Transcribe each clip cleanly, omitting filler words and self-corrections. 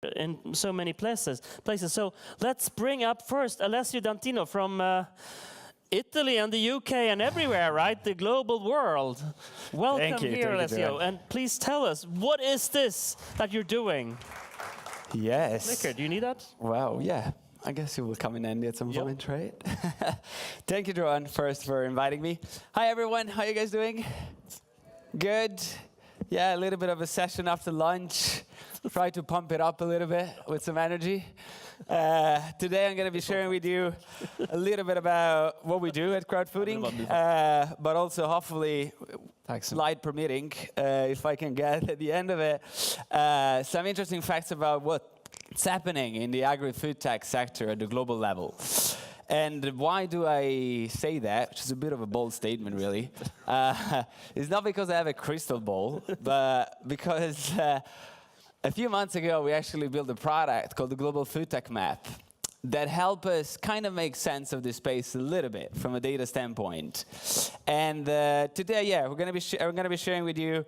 in so many places. So let's bring up first Alessio Dantino from Italy and the UK and everywhere, right? The global world. Welcome here, Alessio. And please tell us, what is this that you're doing? Yes. Liquor, do you need that? Wow, yeah. I guess it will come in handy at some point, right? Thank you, Johan, first for inviting me. Hi, everyone. How are you guys doing? Good. Yeah, a little bit of a session after lunch. Try to pump it up a little bit with some energy. Today I'm going to be sharing with you a little bit about what we do at crowdfooding, but also hopefully, slide permitting, if I can get at the end of it, some interesting facts about what's happening in the agri-food tech sector at the global level. And why do I say that, which is a bit of a bold statement, really? It's not because I have a crystal ball, but because a few months ago, we actually built a product called the Global Foodtech Map that help us kind of make sense of this space a little bit from a data standpoint. And today, yeah, we're going to be sharing with you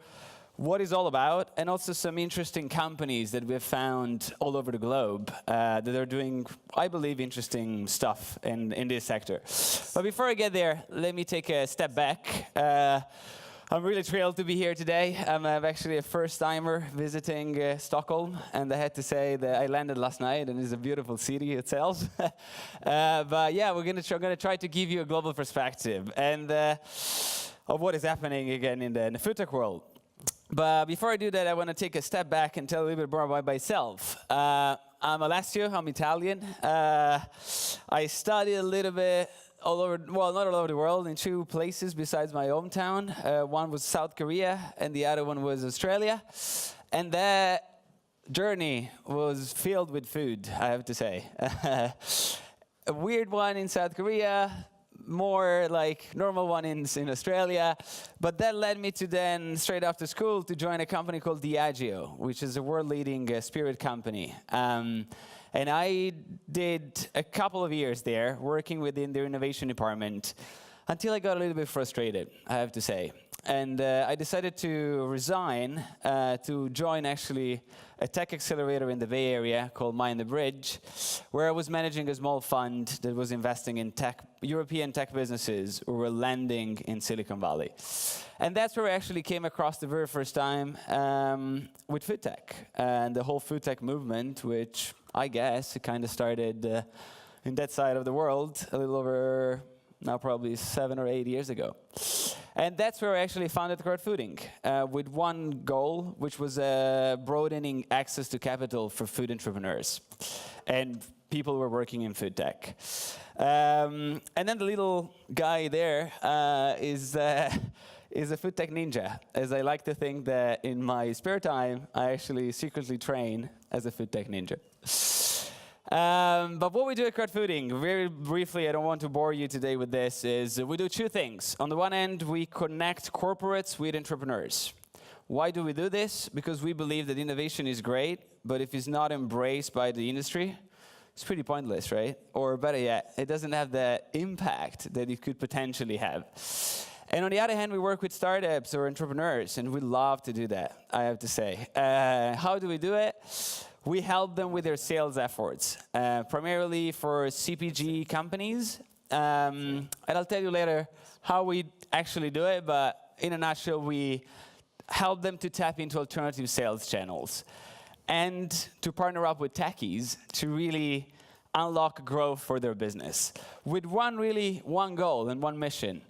what it's all about, and also some interesting companies that we've found all over the globe that are doing, I believe, interesting stuff in this sector. But before I get there, let me take a step back. I'm really thrilled to be here today. I'm actually a first-timer visiting Stockholm, and I had to say that I landed last night, and it's a beautiful city itself. But yeah, we're going to try to give you a global perspective and of what is happening again in the food tech world. But before I do that, I want to take a step back and tell a little bit more about myself. I'm Alessio. I'm Italian. I studied a little bit all over, well, not all over the world, in two places besides my hometown. One was South Korea, and the other one was Australia. And that journey was filled with food, I have to say. A weird one in South Korea, more like normal one in Australia. But that led me to then, straight after school, to join a company called Diageo, which is a world-leading spirit company. And I did a couple of years there, working within their innovation department, until I got a little bit frustrated, I have to say. And I decided to resign to join, actually, a tech accelerator in the Bay Area called Mind the Bridge, where I was managing a small fund that was investing in European tech businesses who were landing in Silicon Valley. And that's where I actually came across the very first time with food tech and the whole food tech movement, which I guess it kind of started in that side of the world a little over, now probably 7 or 8 years ago. And that's where I actually founded crowdfooding with one goal, which was broadening access to capital for food entrepreneurs and people who were working in food tech. And then the little guy there is a food tech ninja, as I like to think that in my spare time, I actually secretly train as a food tech ninja. But what we do at crowdfooding, very briefly, I don't want to bore you today with this, is we do two things. On the one end, we connect corporates with entrepreneurs. Why do we do this? Because we believe that innovation is great, but if it's not embraced by the industry, it's pretty pointless, right? Or better yet, it doesn't have the impact that it could potentially have. And on the other hand, we work with startups or entrepreneurs, and we love to do that, I have to say. How do we do it? We help them with their sales efforts, primarily for CPG companies. And I'll tell you later how we actually do it, but in a nutshell, we help them to tap into alternative sales channels and to partner up with techies to really unlock growth for their business with one goal and one mission,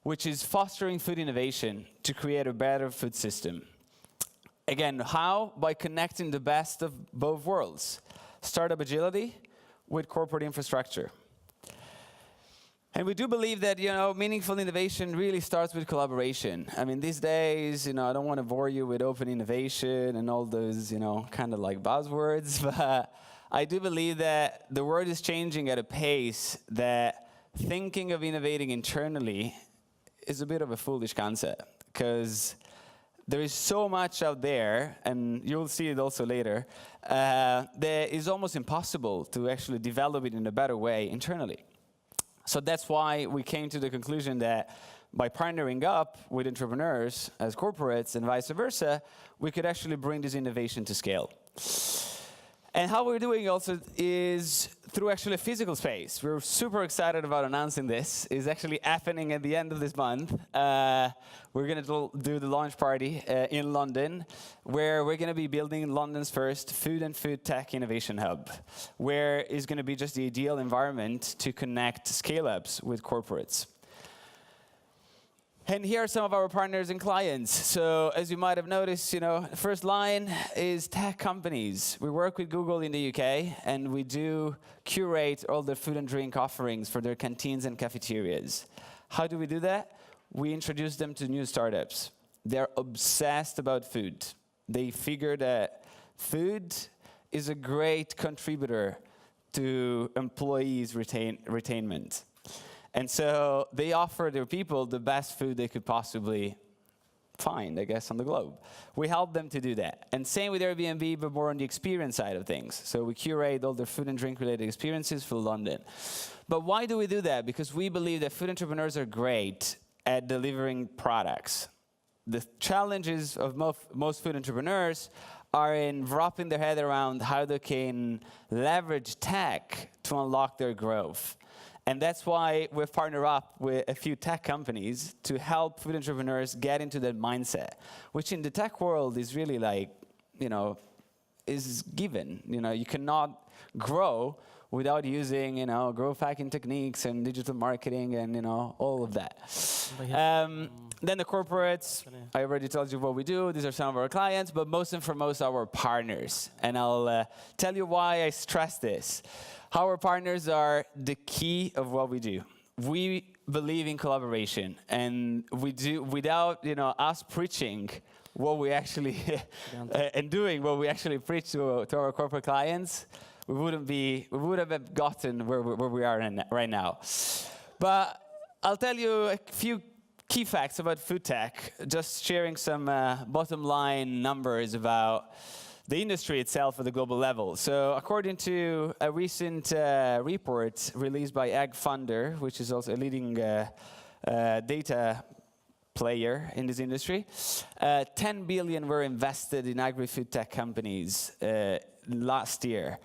which is fostering food innovation to create a better food system. Again, how? By connecting the best of both worlds, startup agility with corporate infrastructure. And we do believe that, meaningful innovation really starts with collaboration. I mean, these days, I don't want to bore you with open innovation and all those, kind of like buzzwords, but I do believe that the world is changing at a pace that thinking of innovating internally is a bit of a foolish concept, because there is so much out there, and you'll see it also later, that is almost impossible to actually develop it in a better way internally. So that's why we came to the conclusion that by partnering up with entrepreneurs as corporates and vice versa, we could actually bring this innovation to scale. And how we're doing also is through actually a physical space. We're super excited about announcing this. It's actually happening at the end of this month. We're going to do the launch party in London, where we're going to be building London's first food and food tech innovation hub, where it's going to be just the ideal environment to connect scale-ups with corporates. And here are some of our partners and clients. So as you might have noticed, the first line is tech companies. We work with Google in the UK, and we do curate all the food and drink offerings for their canteens and cafeterias. How do we do that? We introduce them to new startups. They're obsessed about food. They figure that food is a great contributor to employees' retainment. And so they offer their people the best food they could possibly find, I guess, on the globe. We help them to do that. And same with Airbnb, but more on the experience side of things. So we curate all their food and drink related experiences for London. But why do we do that? Because we believe that food entrepreneurs are great at delivering products. The challenges of most food entrepreneurs are in wrapping their head around how they can leverage tech to unlock their growth. And that's why we've partnered up with a few tech companies to help food entrepreneurs get into that mindset, which in the tech world is really like, is given. You cannot grow without using, growth hacking techniques and digital marketing and, all of that. Then the corporates, I already told you what we do. These are some of our clients, but most and foremost, our partners. And I'll tell you why I stress this. Our partners are the key of what we do. We believe in collaboration, and we do without us preaching what we actually and doing what we actually preach to our corporate clients. We would have gotten where we are right now. But I'll tell you a few key facts about food tech. Just sharing some bottom line numbers about the industry itself at the global level. So according to a recent report released by Ag Funder, which is also a leading data player in this industry, 10 billion were invested in agri-food tech companies last year.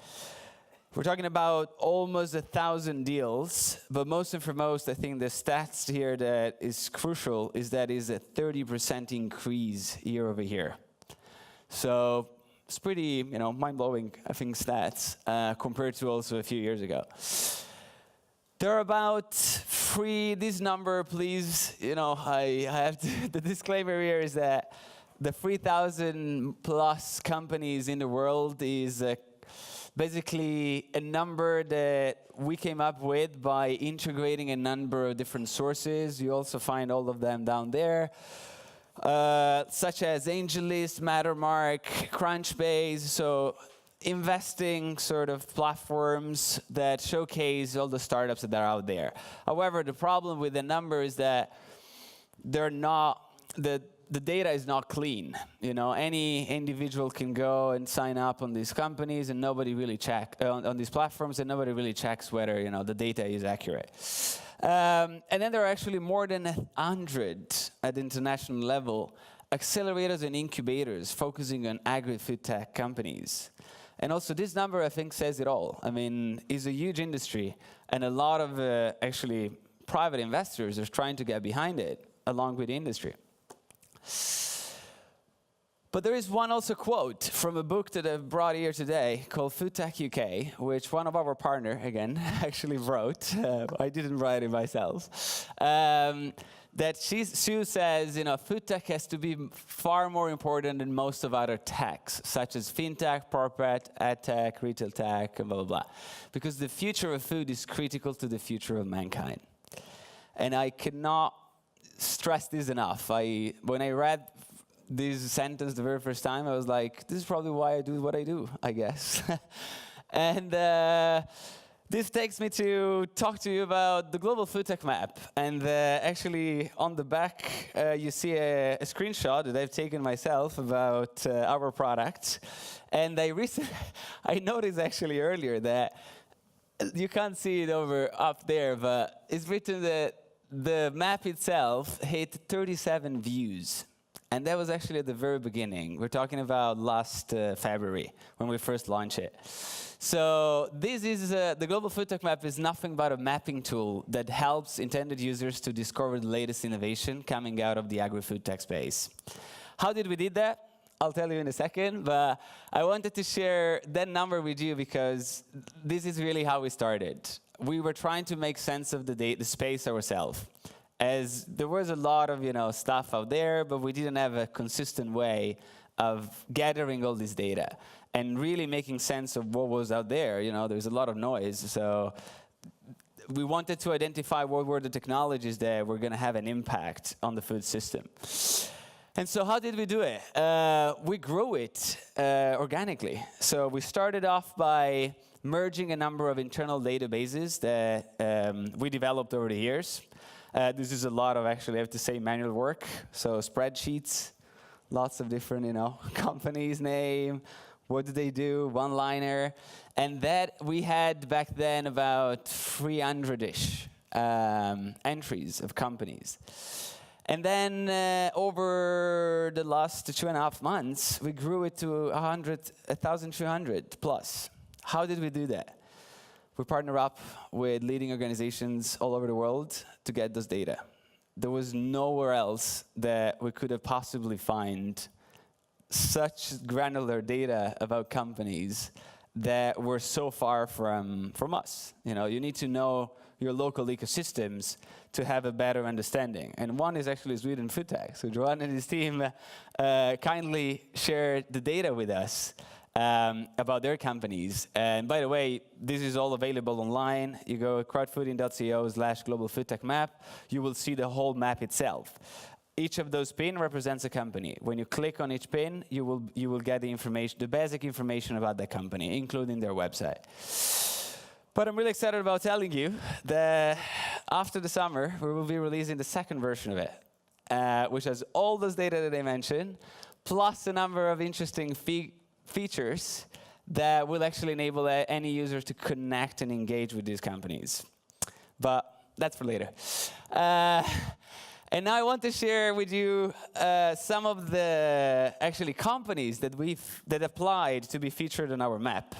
We're talking about almost 1,000 deals, but most and foremost, I think the stats here that is crucial is that is a 30% increase year over year. So it's pretty, mind-blowing, I think, stats compared to also a few years ago. There are about this number, please, I have to, the disclaimer here is that the 3,000 plus companies in the world is basically a number that we came up with by integrating a number of different sources. You also find all of them down there. Such as AngelList, Mattermark, Crunchbase, so investing sort of platforms that showcase all the startups that are out there. However, the problem with the number is that they're not, the data is not clean. Any individual can go and sign up on these companies and nobody really on these platforms, and nobody really checks whether the data is accurate. And then there are actually more than 100 at the international level, accelerators and incubators focusing on agri-food tech companies. And also this number, I think, says it all. I mean, it's a huge industry, and a lot of actually private investors are trying to get behind it, along with the industry. But there is one also quote from a book that I've brought here today called Foodtech UK, which one of our partner, again, actually wrote. I didn't write it myself. That she says, food tech has to be far more important than most of other techs, such as fintech, PropTech, edtech, retail tech, and blah, blah, blah. Because the future of food is critical to the future of mankind. And I cannot stress this enough. When I read this sentence the very first time, I was like, this is probably why I do what I do, I guess. And this takes me to talk to you about the global food tech map. And actually, on the back, you see a screenshot that I've taken myself about our product. And I noticed actually earlier that you can't see it up there, but it's written that the map itself hit 37 views And that was actually at the very beginning. We're talking about last February, when we first launched it. So this is, the Global Foodtech Map is nothing but a mapping tool that helps intended users to discover the latest innovation coming out of the agri-food tech space. How did we did that? I'll tell you in a second, but I wanted to share that number with you because this is really how we started. We were trying to make sense of the space ourselves, as there was a lot of stuff out there, but we didn't have a consistent way of gathering all this data and really making sense of what was out there. There's a lot of noise, so we wanted to identify what were the technologies that were going to have an impact on the food system. And so how did we do it? We grew it organically. So we started off by merging a number of internal databases that we developed over the years. This is a lot of, actually, I have to say, manual work. So spreadsheets, lots of different, companies' name, what do they do, one-liner. And that we had back then about 300-ish entries of companies. And then over the last 2.5 months, we grew it to 1,300 plus. How did we do that? We partner up with leading organizations all over the world to get those data. There was nowhere else that we could have possibly find such granular data about companies that were so far from us. You need to know your local ecosystems to have a better understanding. And one is actually Sweden Foodtech. So Johan and his team kindly shared the data with us about their companies. And by the way, this is all available online. You go crowdfooding.co/globalfoodtechmap, you will see the whole map itself. Each of those pins represents a company. When you click on each pin, you will get the information, the basic information about the company, including their website. But I'm really excited about telling you that after the summer, we will be releasing the second version of it, which has all those data that I mentioned, plus a number of interesting features that will actually enable any user to connect and engage with these companies. But that's for later. And now I want to share with you some of the companies that applied to be featured on our map.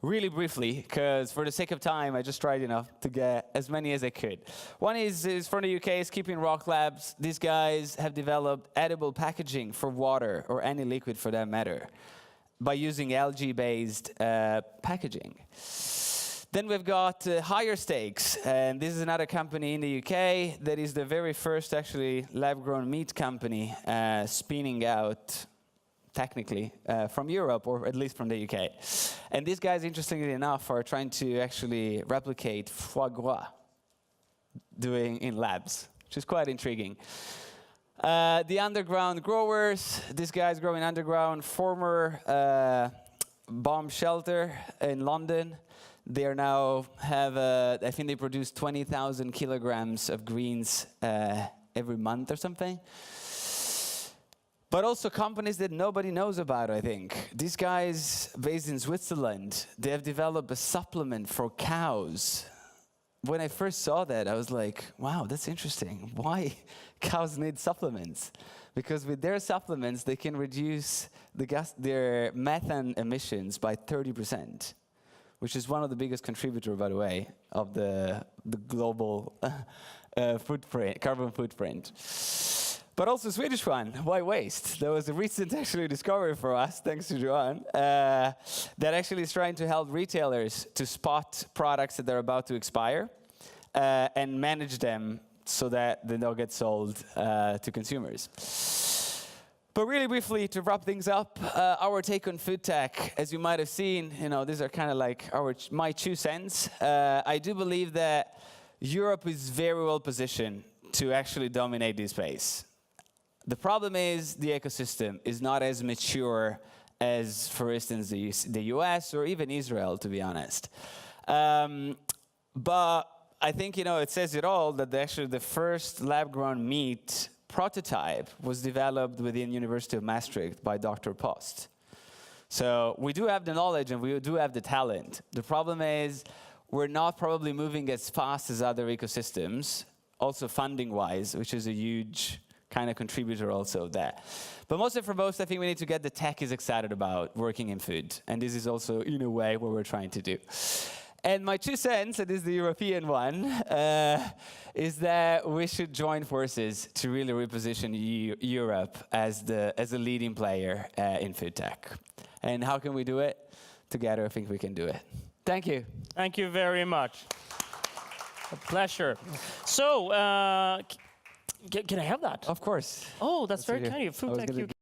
Really briefly, because for the sake of time, I just tried to get as many as I could. One is from the UK, Skipping Rock Labs. These guys have developed edible packaging for water, or any liquid for that matter, by using algae-based packaging. Then we've got Higher Stakes, and this is another company in the UK that is the very first, lab-grown meat company spinning out, technically, from Europe, or at least from the UK. And these guys, interestingly enough, are trying to actually replicate foie gras doing in labs, which is quite intriguing. The Underground Growers, these guys growing underground, former bomb shelter in London. They are now I think they produce 20,000 kilograms of greens every month or something. But also companies that nobody knows about, I think. These guys, based in Switzerland, they have developed a supplement for cows. When I first saw that, I was like, wow, that's interesting. Why cows need supplements? Because with their supplements, they can reduce their methane emissions by 30%, which is one of the biggest contributors, by the way, of the global carbon footprint. But also Swedish one, Why Waste? That was a recent discovery for us, thanks to Johan, that actually is trying to help retailers to spot products that are about to expire and manage them so that they don't get sold to consumers. But really briefly, to wrap things up, our take on food tech, as you might have seen, these are kind of like my 2 cents. I do believe that Europe is very well positioned to actually dominate this space. The problem is the ecosystem is not as mature as, for instance, the US or even Israel, to be honest. But I think, it says it all that the first lab-grown meat prototype was developed within University of Maastricht by Dr. Post. So we do have the knowledge and we do have the talent. The problem is we're not probably moving as fast as other ecosystems, also funding-wise, which is a huge kind of contributor also there. But most and foremost, I think we need to get the techies excited about working in food. And this is also, in a way, what we're trying to do. And my 2 cents, and this is the European one, is that we should join forces to really reposition Europe as a leading player in food tech. And how can we do it? Together, I think we can do it. Thank you. Thank you very much. A pleasure. So, can I have that? Of course. Oh, that's very kind of you. Foodtech.